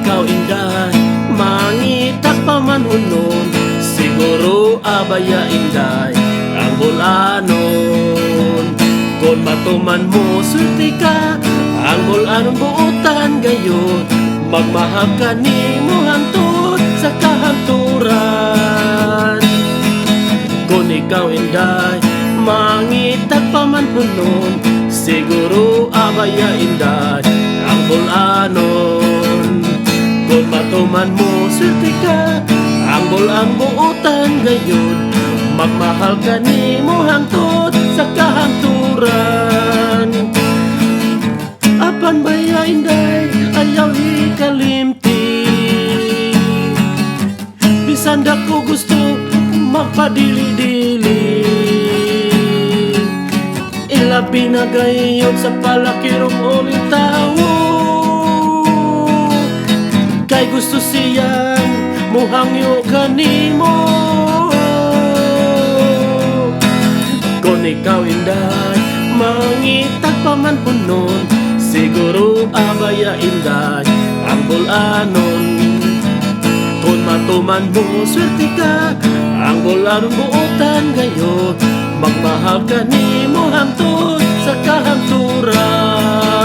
ikaw inday, mangitag pa man hunon, siguro abaya inday ang bulanon. Kung matuman mo sulti ka, ang bulanon buutan gayon, magmahal ka ni mo hantod sa kahanturan. Kung ikaw inday, mangitag pa man hunon, siguro abaya inday ang bulanon. Kung matuman mo sulti ka, ang bulan buutan gayon, magmahal ka ni mo hangtod sa kahanturan. Apan baya inday, ayaw hikalimti, bisan dako gusto magpadili-dili, ilabi na gayon sa palakirong ulit tao. Kay gusto siyang muhangyo kanimo. Kung ikaw inday, mangitag pa man hunon, siguro abaya inday ang bulanon. Kung matuman mo swerte ka, ang bulanon buutan gayon, magmahal ka ni mo hangtod sa kahanturan.